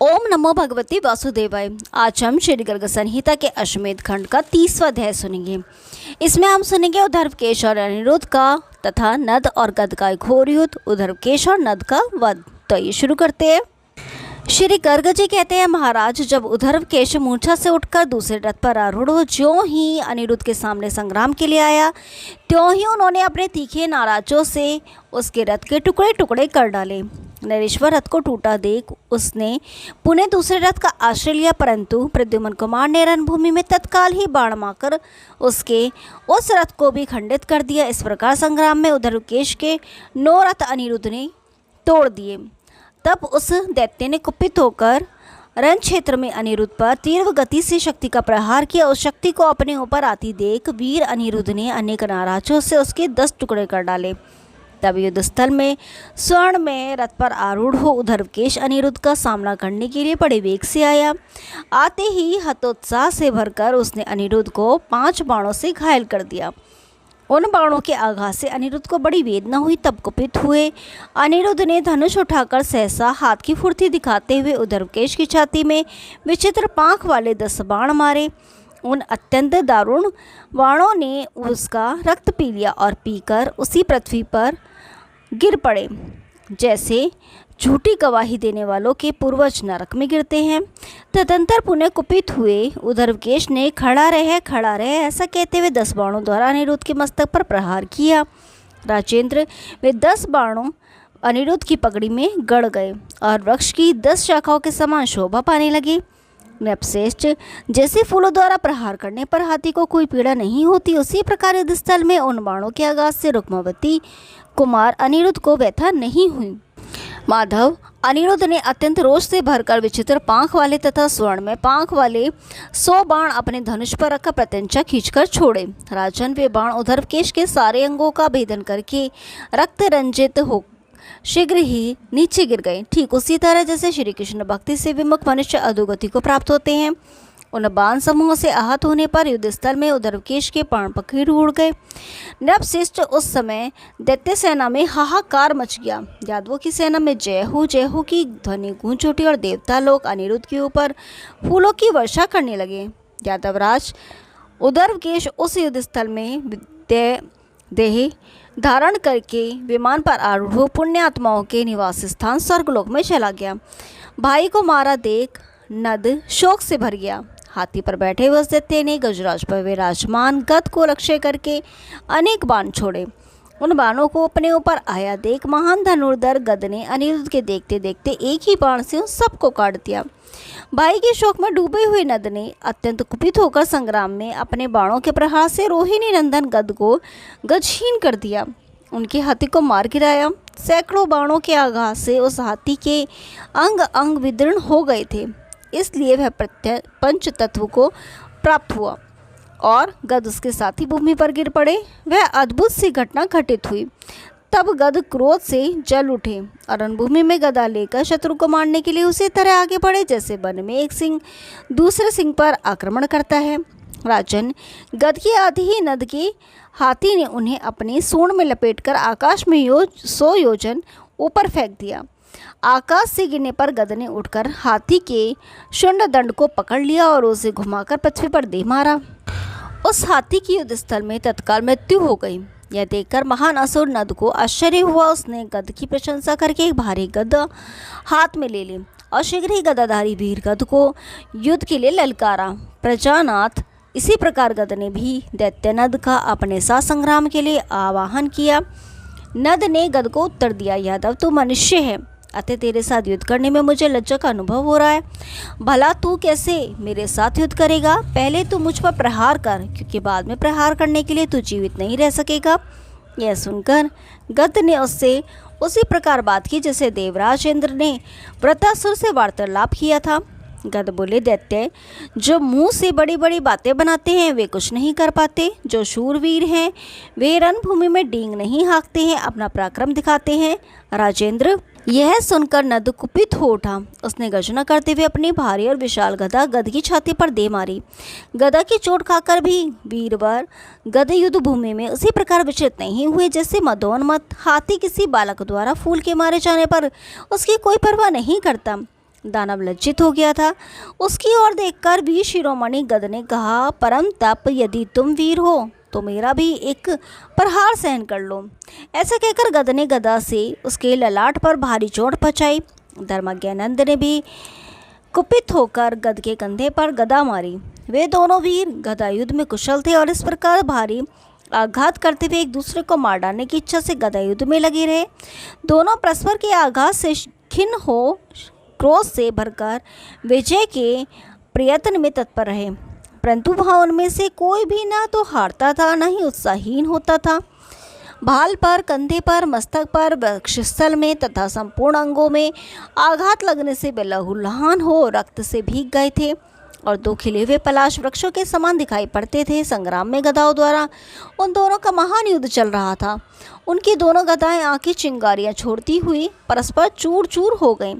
ओम नमो भगवती वासुदेवाय। आज हम श्री गर्ग संहिता के अश्वमेध खंड का 30वां अध्याय सुनेंगे। इसमें हम सुनेंगे उद्धवकेश और अनिरुद्ध का तथा नद और गद का घोर युद्ध, उद्धवकेश और नद का वध। तो ये शुरू करते हैं। श्री गर्ग जी कहते हैं, महाराज, जब उद्धवकेश मूर्छा से उठकर दूसरे रथ पर आरूढ़ हो ज्यों ही अनिरुद्ध के सामने संग्राम के लिए आया, त्यों ही उन्होंने अपने तीखे नाराजों से उसके रथ के टुकड़े टुकड़े कर डाले। नरेश्वर रथ को टूटा देख उसने पुनः दूसरे रथ का आश्रय लिया, परंतु प्रद्युम्न कुमार ने रणभूमि में तत्काल ही बाण मारकर उसके उस रथ को भी खंडित कर दिया। इस प्रकार संग्राम में उद्धवकेश के 9 रथ अनिरुद्ध ने तोड़ दिए। तब उस दैत्य ने कुपित होकर रण क्षेत्र में अनिरुद्ध पर तीव्र गति से शक्ति का प्रहार किया। उस शक्ति को अपने ऊपर आती देख वीर अनिरुद्ध ने अनेक नाराजों से उसके 10 टुकड़े कर डाले। तब युद्ध स्थल में स्वर्ण में रथ पर आरूढ़ हो उद्धवकेश अनिरुद्ध का सामना करने के लिए बड़े वेग से आया। आते ही हतोत्साह से भरकर उसने अनिरुद्ध को 5 बाणों से घायल कर दिया। उन बाणों के आघात से अनिरुद्ध को बड़ी वेदना हुई। तब कुपित हुए अनिरुद्ध ने धनुष उठाकर सहसा हाथ की फुर्ती दिखाते हुए उद्धवकेश की छाती में विचित्र पांख वाले 10 बाण मारे। उन अत्यंत दारुण बाणों ने उसका रक्त पी लिया और पीकर उसी पृथ्वी पर गिर पड़े, जैसे झूठी गवाही देने वालों के पूर्वज नरक में गिरते हैं। तदंतर पुनः कुपित हुए उद्धवकेश ने खड़ा रहे ऐसा कहते हुए 10 बाणों द्वारा अनिरुद्ध के मस्तक पर प्रहार किया। राजेंद्र, वे 10 बाणों अनिरुद्ध की पगड़ी में गड़ गए और वृक्ष की 10 शाखाओं के समान शोभा पाने लगे। नृपश्रेष्ठ, जैसे फूलों द्वारा प्रहार करने पर हाथी को कोई पीड़ा नहीं होती, उसी प्रकार युद्ध स्थल में उन बाणों के आघात से रुक्मावती कुमार अनिरुद्ध को व्यथा नहीं हुई। माधव, अनिरुद्ध ने अत्यंत रोष से भरकर विचित्र पांख वाले तथा स्वर्ण में पांख वाले 100 बाण अपने धनुष पर रखकर प्रत्यंचा खींचकर छोड़े। राजन, वे बाण उद्धवकेश के सारे अंगों का भेदन करके रक्त रंजित हो शीघ्र ही नीचे गिर गए। ठीक उसी तरह जैसे श्री कृष्ण भक्ति से विमुख मनुष्य अधोगति को प्राप्त होते हैं। उन बाण समूहों से आहत होने पर युद्ध स्थल में उद्धवकेश के प्राण पखेरु उड़ गए। नृपश्रेष्ठ, उस समय दैत्य सेना में हाहाकार मच गया। यादवों की सेना में जय हो की ध्वनि गूंज उठी और देवता लोग अनिरुद्ध के ऊपर फूलों की वर्षा करने लगे। यादवराज उद्धवकेश उस युद्ध स्थल में देह धारण करके विमान पर आरूढ़ हो पुण्यात्माओं के निवास स्थान स्वर्गलोक में चला गया। भाई को मारा देख नद शोक से भर गया। हाथी पर बैठे हुए उस दैत्य ने गजराज पर विराजमान गद को लक्ष्य करके अनेक बाण छोड़े। उन बाणों को अपने ऊपर आया देख महान धनुर्धर गद ने अनिरुद्ध के देखते देखते एक ही बाण से उन सबको काट दिया। भाई के शोक में डूबे हुए नद ने अत्यंत कुपित होकर संग्राम में अपने बाणों के प्रहार से रोहिणी नंदन गद को गजहीन कर दिया। उनके हाथी को मार गिराया। सैकड़ों बाणों के आघात से उस हाथी के अंग अंग विदीर्ण हो गए थे, इसलिए वह पंच तत्व को प्राप्त हुआ और गद उसके साथी भूमि पर गिर पड़े। वह अद्भुत सी घटना घटित हुई। तब गद क्रोध से जल उठे और रणभूमि में गदा लेकर शत्रु को मारने के लिए उसी तरह आगे बढ़े जैसे वन में एक सिंह दूसरे सिंह पर आक्रमण करता है। राजन, गद की आधी ही नद के हाथी ने उन्हें अपनी सूंड में लपेटकर आकाश में 100 योजन ऊपर फेंक दिया। आकाश से गिरने पर गद ने उठकर हाथी के शुंड दंड को पकड़ लिया और उसे घुमाकर पृथ्वी पर दे मारा। उस हाथी की युद्ध स्थल में तत्काल मृत्यु हो गई। यह देखकर महान असुर नद को आश्चर्य हुआ। उसने गद की प्रशंसा करके एक भारी गद हाथ में ले ली और शीघ्र ही गदाधारी वीर गद को युद्ध के लिए ललकारा। प्रजानाथ, इसी प्रकार गद ने भी दैत्य नद का अपने साथ संग्राम के लिए आवाहन किया। नद ने गद को उत्तर दिया, यादव, तू मनुष्य है, अतः तेरे साथ युद्ध करने में मुझे लज्जा का अनुभव हो रहा है। भला तू कैसे मेरे साथ युद्ध करेगा? पहले तू मुझ पर प्रहार कर, क्योंकि बाद में प्रहार करने के लिए तू जीवित नहीं रह सकेगा। यह सुनकर गद ने उससे उसी प्रकार बात की जैसे देवराज इंद्र ने वृत्रासुर से वार्तालाप किया था। गद बोले, दैत्य, जो मुंह से बड़ी बड़ी बातें बनाते हैं वे कुछ नहीं कर पाते। जो शूरवीर हैं वे रणभूमि में डींग नहीं हाँकते हैं, अपना पराक्रम दिखाते हैं। राजेंद्र, यह सुनकर नद कुपित हो उठा। उसने गर्जना करते हुए अपनी भारी और विशाल गदा गद की छाती पर दे मारी। गदा की चोट खाकर भी वीरवर गद युद्ध भूमि में उसी प्रकार विचलित नहीं हुए जैसे मदोन्मत्त हाथी किसी बालक द्वारा फूल के मारे जाने पर उसकी कोई परवाह नहीं करता। दानव लज्जित हो गया था। उसकी ओर देखकर वीर शिरोमणि गद ने कहा, परम तप, यदि तुम वीर हो तो मेरा भी एक प्रहार सहन कर लो। ऐसा कहकर गद ने गदा से उसके ललाट पर भारी चोट पहुंचाई। धर्मज्ञानंद ने भी कुपित होकर गद के कंधे पर गदा मारी। वे दोनों वीर गदा युद्ध में कुशल थे और इस प्रकार भारी आघात करते हुए एक दूसरे को मार डालने की इच्छा से गदा युद्ध में लगे रहे। दोनों परस्पर के आघात से खिन्न हो क्रोध से भरकर विजय के प्रयत्न में तत्पर रहे, परंतु वहाँ उनमें से कोई भी ना तो हारता था न ही उत्साहहीन होता था। भाल पर, कंधे पर, मस्तक पर, वक्षस्थल में तथा संपूर्ण अंगों में आघात लगने से वे लहूलुहान हो रक्त से भीग गए थे और दो खिले हुए पलाश वृक्षों के समान दिखाई पड़ते थे। संग्राम में गदाओं द्वारा उन दोनों का महान युद्ध चल रहा था। उनकी दोनों गदाएं आंखें चिंगारियां छोड़ती हुई परस्पर चूर चूर हो गईं।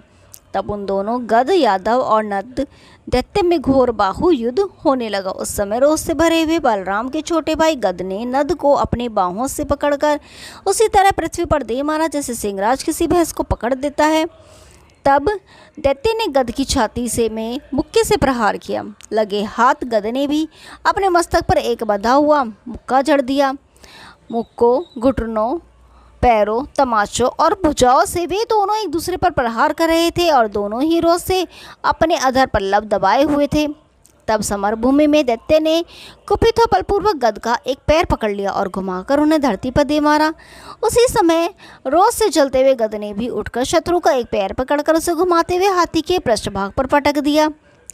तब उन दोनों गद यादव और नद दैत्य में घोर बाहु युद्ध होने लगा। उस समय रोष से भरे हुए बलराम के छोटे भाई गद ने नद को अपने बाहों से पकड़कर उसी तरह पृथ्वी पर दे मारा जैसे सिंहराज किसी भैंस को पकड़ देता है। तब दैत्य ने गद की छाती से में मुक्के से प्रहार किया। लगे हाथ गद ने भी अपने मस्तक पर एक बंधा हुआ मुक्का जड़ दिया। मुक्कों, घुटनों, पैरों, तमाचों और भुजाओं से वे दोनों एक दूसरे पर प्रहार कर रहे थे और दोनों ही रोज से अपने अधर पर लब दबाए हुए थे। तब समरभूमि में दैत्य ने कुपित हो बलपूर्वक गद का एक पैर पकड़ लिया और घुमाकर उन्हें धरती पर दे मारा। उसी समय रोज से जलते हुए गद ने भी उठकर शत्रु का एक पैर पकड़कर उसे घुमाते हुए हाथी के पृष्ठभाग पर पटक दिया।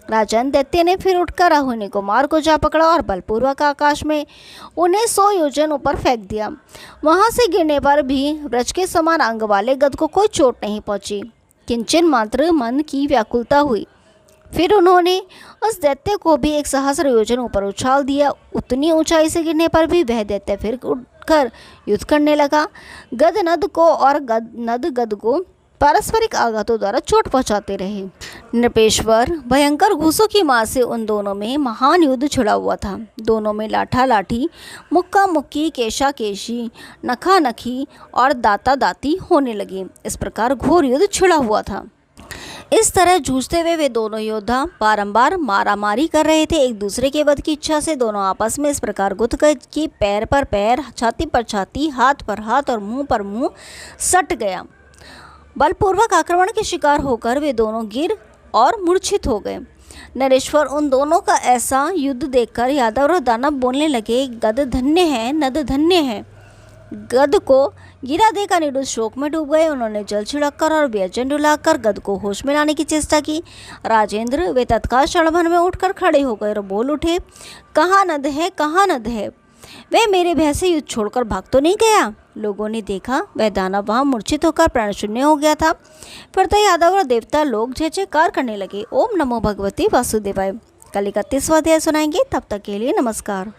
राजन दैत्य ने फिर उठकर अहोनी कुमार को जा पकड़ा और बलपूर्वक आकाश में उन्हें 100 योजन ऊपर फेंक दिया। वहां से गिरने पर भी वृक्ष के समान अंग वाले गद को कोई चोट नहीं पहुंची, किंचन मात्र मन की व्याकुलता हुई। फिर उन्होंने उस दैत्य को भी 1 सहस्र योजन ऊपर उछाल दिया। उतनी ऊंचाई से गिरने पर भी वह दैत्य फिर उठकर युद्ध करने लगा। गद नद को और नद गद को पारस्परिक आघातों द्वारा चोट पहुंचाते रहे। नृपेश्वर भयंकर घूसों की मार से उन दोनों में महान युद्ध छिड़ा हुआ था। दोनों में लाठा लाठी, मुक्का मुक्की, केशा केशी, नखा नखी और दाता दाती होने लगे। इस प्रकार घोर युद्ध छिड़ा हुआ था। इस तरह जूझते हुए वे दोनों योद्धा बारंबार मारामारी कर रहे थे। एक दूसरे के वध की इच्छा से दोनों आपस में इस प्रकार गुथ गए कि पैर पर पैर, छाती पर छाती, हाथ पर हाथ और मुंह पर मुंह सट गया। बलपूर्वक आक्रमण के शिकार होकर वे दोनों गिर और मूर्छित हो गए। नरेश्वर उन दोनों का ऐसा युद्ध देखकर यादव और दानव बोलने लगे, गद धन्य है, नद धन्य है। गद को गिरा देकर अनिरुद्ध शोक में डूब गए। उन्होंने जल छिड़ककर और व्यंजन डुलाकर गद को होश में लाने की चेष्टा की। राजेंद्र वे तत्काल क्षणभर में उठकर खड़े हो गए और बोल उठे, कहाँ नद है, कहाँ नद है? वह मेरे भय से युद्ध छोड़कर भाग तो नहीं गया? लोगों ने देखा वह दानव वहां मूर्छित होकर प्राण शून्य हो गया था। फिर तो यादव और देवता लोग जय जयकार करने लगे। ओम नमो भगवते वासुदेवाय। कल 31वां अध्याय सुनाएंगे। तब तक के लिए नमस्कार।